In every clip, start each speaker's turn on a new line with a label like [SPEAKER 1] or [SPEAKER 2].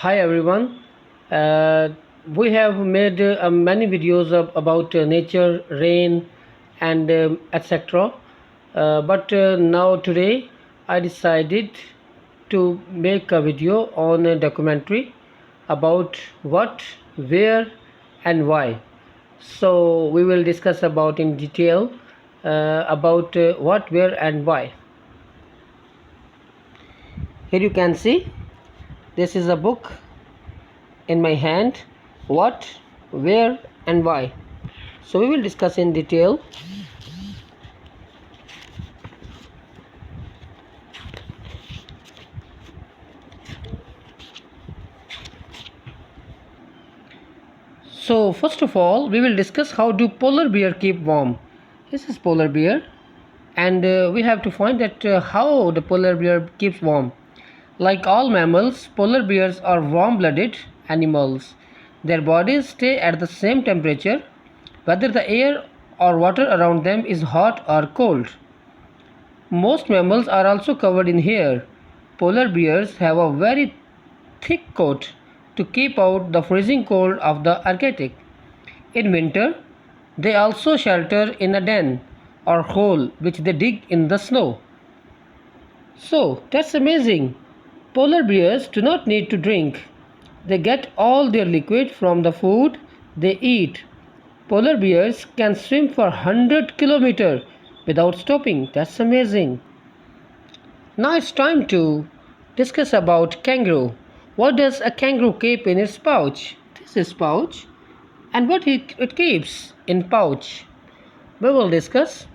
[SPEAKER 1] Hi everyone. Uh, we have made many videos about nature, rain, and etc. But now today I decided to make a video on a documentary about what, where, and why. So we will discuss about in detail about what, where, and why. Here you can see this is a book in my hand, what, where, and why. So we will discuss in detail. So first of all we will discuss how do polar bear keep warm. This is polar bear, and we have to find that how the polar bear keeps warm. Like all mammals, polar bears are warm-blooded animals. Their bodies stay at the same temperature whether the air or water around them is hot or cold. Most mammals are also covered in hair. Polar bears have a very thick coat to keep out the freezing cold of the Arctic. In winter, they also shelter in a den or hole which they dig in the snow. So that's amazing. Polar bears do not need to drink. They get all their liquid from the food they eat. Polar bears can swim for 100 kilometers without stopping. That's amazing. Now it's time to discuss about kangaroo. What does a kangaroo keep in its pouch? This is pouch. And what it keeps in pouch? We will discuss.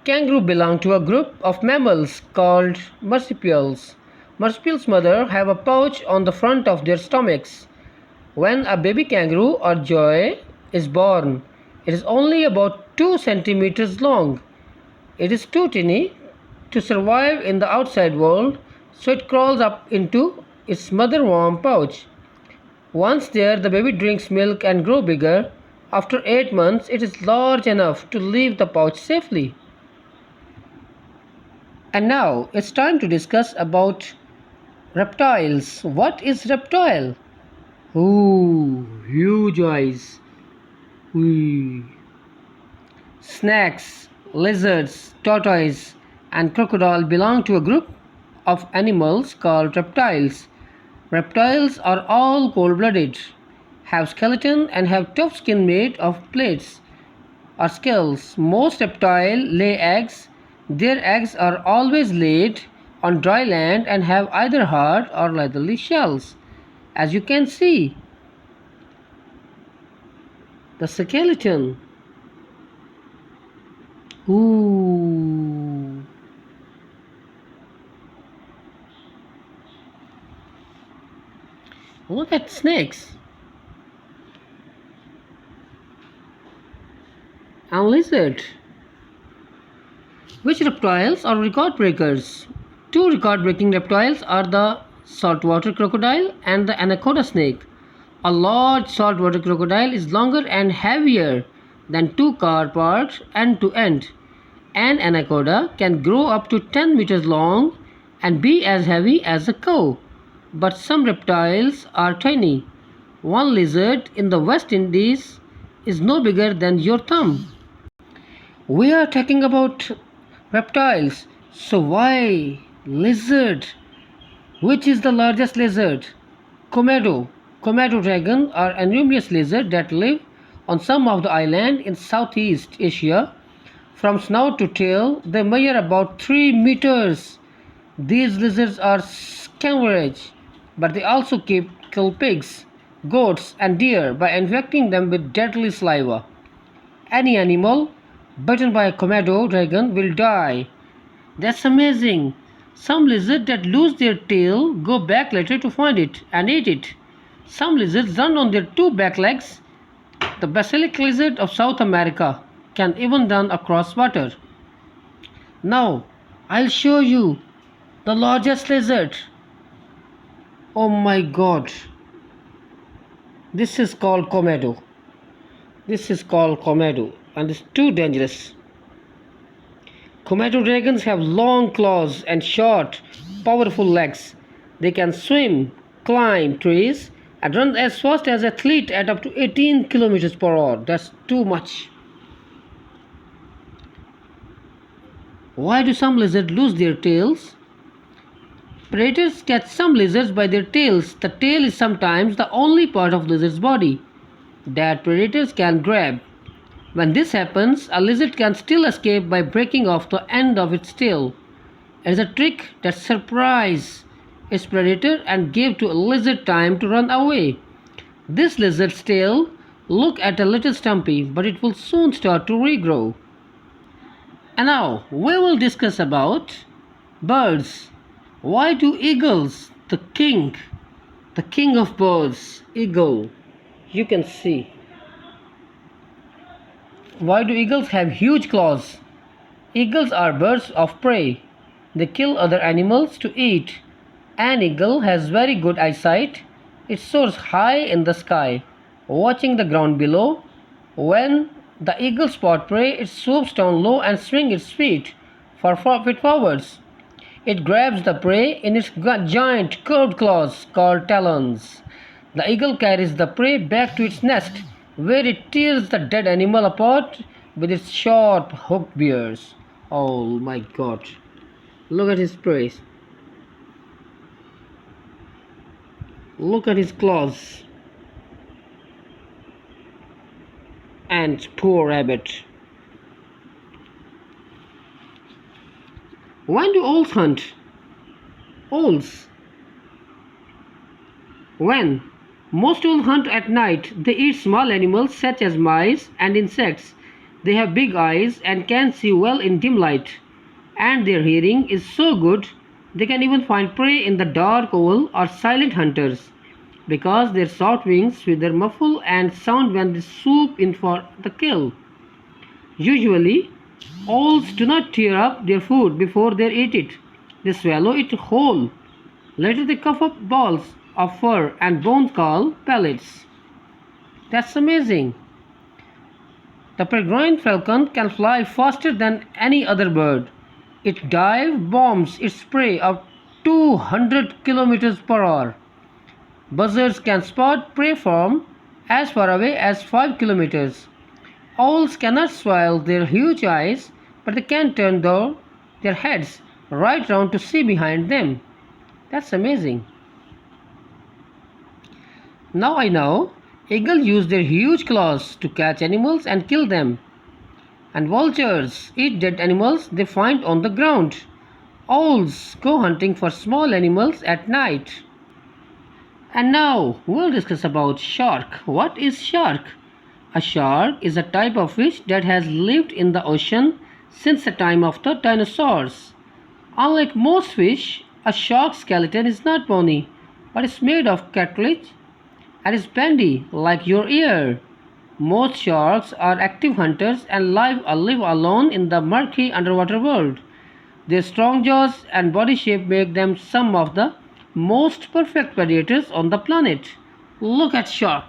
[SPEAKER 1] Kangaroo belong to a group of mammals called marsupials. Marsupials' mother have a pouch on the front of their stomachs. When a baby kangaroo or joey is born, it is only about 2 centimeters long. It is too tiny to survive in the outside world, so it crawls up into its mother warm pouch. Once there, the baby drinks milk and grows bigger. After 8 months, it is large enough to leave the pouch safely. And now it's time to discuss about reptiles. What is reptile? Ooh, huge eyes. Ooh. Snakes, lizards, tortoise, and crocodile belong to a group of animals called reptiles. Reptiles are all cold-blooded, have skeleton and have tough skin made of plates or scales. Most reptiles lay eggs. Their eggs are always laid on dry land and have either hard or leathery shells. As you can see, the skeleton. Ooh. Look at snakes and lizard. Which reptiles are record breakers? Two record breaking reptiles are the saltwater crocodile and the anaconda snake. A large saltwater crocodile is longer and heavier than two car parks end to end. An anaconda can grow up to 10 meters long and be as heavy as a cow. But some reptiles are tiny. One lizard in the West Indies is no bigger than your thumb. We are talking about reptiles. So why lizard? Which is the largest lizard? Komodo. Komodo dragon are enormous lizards that live on some of the islands in Southeast Asia. From snout to tail, they measure about 3 meters. These lizards are carnivorous, but they also kill pigs, goats, and deer by infecting them with deadly saliva. Any animal bitten by a Komodo dragon will die. That's amazing. Some lizards that lose their tail go back later to find it and eat it. Some lizards run on their two back legs. The basilisk lizard of South America can even run across water. Now, I'll show you the largest lizard. Oh my god. This is called Komodo. This is called Komodo, and it's too dangerous. Komodo dragons have long claws and short, powerful legs. They can swim, climb trees, and run as fast as athlete at up to 18 kilometers per hour. That's too much. Why do some lizards lose their tails? Predators catch some lizards by their tails. The tail is sometimes the only part of lizard's body that predators can grab. When this happens, a lizard can still escape by breaking off the end of its tail. It is a trick that surprises its predator and gives to a lizard time to run away. This lizard's tail look at a little stumpy, but it will soon start to regrow. And now we will discuss about birds. Why do eagles, the king of birds, eagle, you can see. Why do eagles have huge claws? Eagles are birds of prey. They kill other animals to eat. An eagle has very good eyesight. It soars high in the sky, watching the ground below. When the eagle spots prey, it swoops down low and swings its feet forwards. It grabs the prey in its giant curved claws called talons. The eagle carries the prey back to its nest, where it tears the dead animal apart with its sharp hooked beaks. Oh my god. Look at his prey. Look at his claws. And poor rabbit. When do owls hunt? Owls. When? Most owls hunt at night. They eat small animals such as mice and insects. They have big eyes and can see well in dim light. And their hearing is so good they can even find prey in the dark. Owl are silent hunters because their short wings wither muffle and sound when they swoop in for the kill. Usually, owls do not tear up their food before they eat it. They swallow it whole. Later they cough up balls of fur and bones called pellets. That's amazing. The peregrine falcon can fly faster than any other bird. It dive bombs its prey up 200 kilometers per hour. Buzzards can spot prey from as far away as 5 kilometers. Owls cannot swallow their huge eyes, but they can turn their heads right round to see behind them. That's amazing. Now I know eagles use their huge claws to catch animals and kill them. And vultures eat dead animals they find on the ground. Owls go hunting for small animals at night. And now we'll discuss about shark. What is shark? A shark is a type of fish that has lived in the ocean since the time of the dinosaurs. Unlike most fish, a shark's skeleton is not bony, but is made of cartilage and is bendy like your ear. Most sharks are active hunters and live alone in the murky underwater world. Their strong jaws and body shape make them some of the most perfect predators on the planet. Look at shark.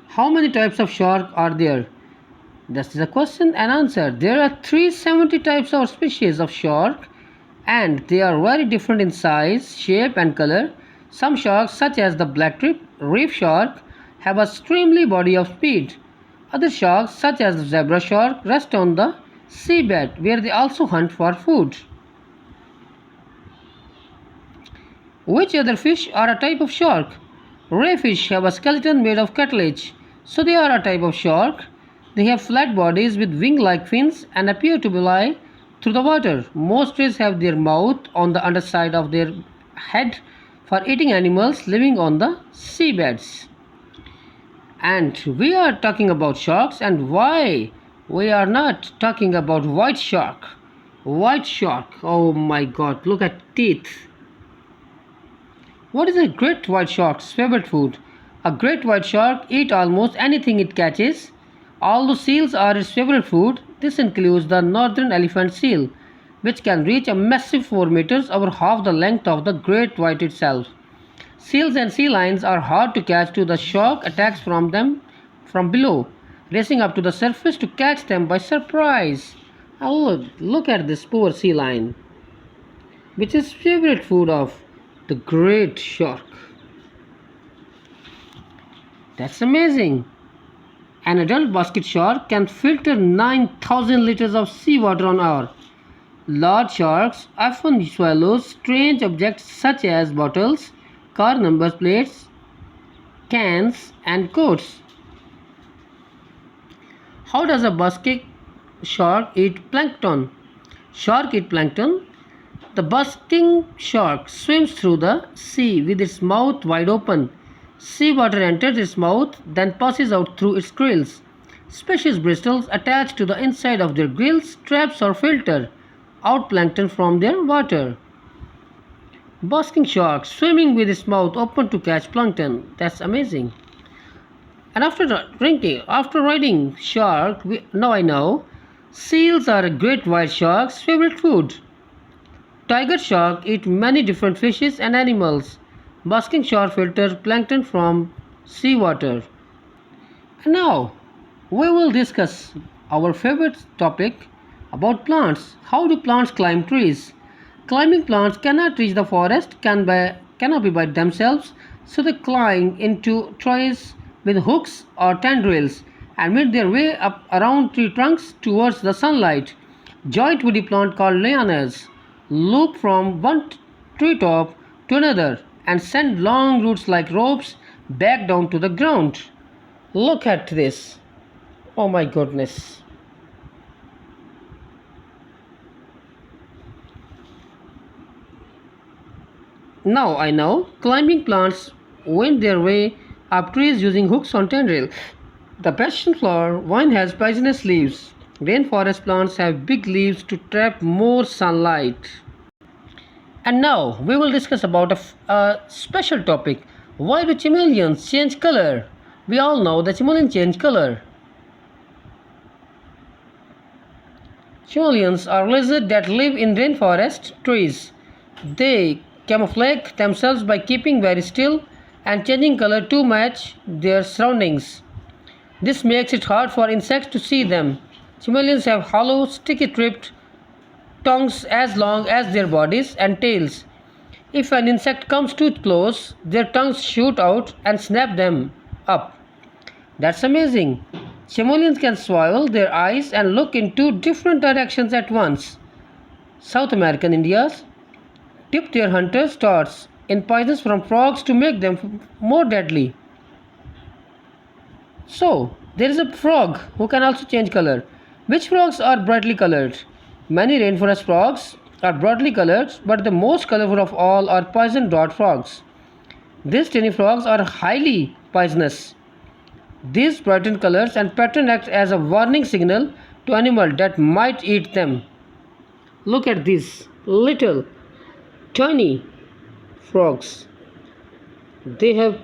[SPEAKER 1] How many types of shark are there? This is a question and answer. There are 370 types or species of shark, and they are very different in size, shape and color. Some sharks such as the black reef shark have a extremely body of speed. Other sharks such as the zebra shark rest on the seabed where they also hunt for food. Which other fish are a type of shark? Ray fish have a skeleton made of cartilage, so they are a type of shark. They have flat bodies with wing-like fins and appear to lie through the water. Most rays have their mouth on the underside of their head for eating animals living on the seabeds. And we are talking about sharks, and why we are not talking about white shark. White shark, oh my god, look at teeth. What is a great white shark's favorite food? A great white shark eats almost anything it catches. Although seals are its favorite food, this includes the northern elephant seal, which can reach a massive 4 meters over half the length of the great white itself. Seals and sea lions are hard to catch too. The shark attacks from below, racing up to the surface to catch them by surprise. Oh, look at this poor sea lion, which is favorite food of the great shark. That's amazing. An adult basket shark can filter 9,000 liters of seawater an hour. Large sharks often swallow strange objects such as bottles, car number plates, cans, and coats. How does a basket shark eat plankton? Shark eat plankton. The basking shark swims through the sea with its mouth wide open. Seawater enters its mouth, then passes out through its gills. Special bristles attached to the inside of their gills traps or filter out plankton from their water. Basking shark swimming with its mouth open to catch plankton. That's amazing. And after riding shark, now I know seals are a great white shark's favorite food. Tiger shark eat many different fishes and animals. Basking shark filter plankton from seawater. And now we will discuss our favorite topic about plants. How do plants climb trees? Climbing plants cannot reach the forest, cannot be by themselves, so they climb into trees with hooks or tendrils and make their way up around tree trunks towards the sunlight. Joint woody plant called lianas loop from one treetop to another and send long roots like ropes back down to the ground. Look at this. Oh my goodness. Now I know climbing plants wend their way up trees using hooks on tendrils. The passion flower vine has poisonous leaves. Rainforest plants have big leaves to trap more sunlight. And now we will discuss about a special topic. Why do chameleons change color? We all know that chameleons change color. Chameleons are lizards that live in rainforest trees. They camouflage themselves by keeping very still and changing color to match their surroundings. This makes it hard for insects to see them. Chameleons have hollow, sticky tipped tongues as long as their bodies and tails. If an insect comes too close, their tongues shoot out and snap them up. That's amazing. Chameleons can swivel their eyes and look in two different directions at once. South American Indians dip their hunters' darts in poisons from frogs to make them more deadly. So, there is a frog who can also change color. Which frogs are brightly colored? Many rainforest frogs are brightly colored, but the most colorful of all are poison dart frogs. These tiny frogs are highly poisonous. These brightened colors and pattern act as a warning signal to animals that might eat them. Look at these little tiny frogs. They have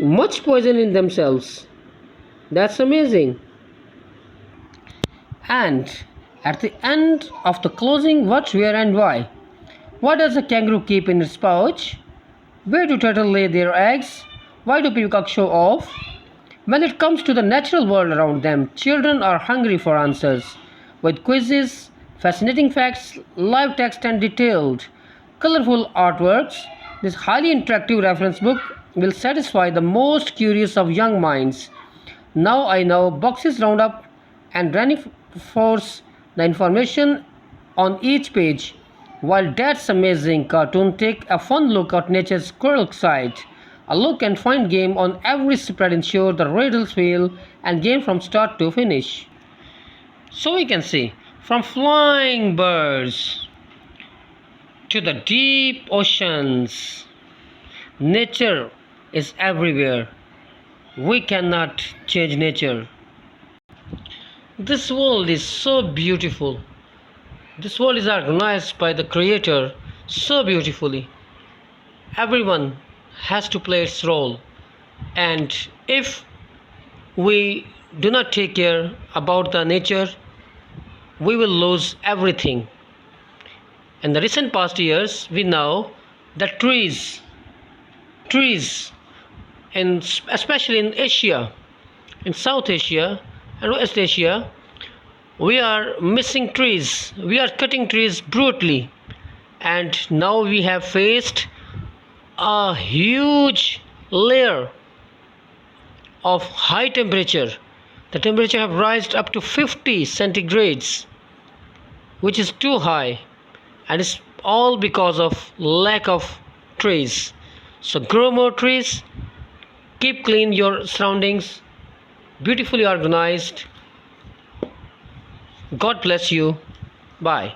[SPEAKER 1] much poison in themselves. That's amazing. And at the end of the closing, what, where, and why? What does a kangaroo keep in its pouch? Where do turtles lay their eggs? Why do peacocks show off? When it comes to the natural world around them, children are hungry for answers. With quizzes, fascinating facts, live text, and detailed, colorful artworks, this highly interactive reference book will satisfy the most curious of young minds. Now I know boxes round up and reinforce the information on each page. While that's amazing cartoon, take a fun look at nature's quirk side. A look and find game on every spread ensure the riddles feel and game from start to finish. So we can see from flying birds to the deep oceans, nature is everywhere. We cannot change nature. This world is so beautiful. This world is organized by the Creator so beautifully. Everyone has to play its role, and if we do not take care about the nature, we will lose everything. In the recent past years, we know that trees, especially in Asia, in South Asia and West Asia, We are missing trees. We are cutting trees brutally. And now we have faced a huge layer of high temperature. The temperature have risen up to 50 centigrades, which is too high, and it's all because of lack of trees. So grow more trees, keep clean your surroundings, beautifully organized. God bless you. Bye.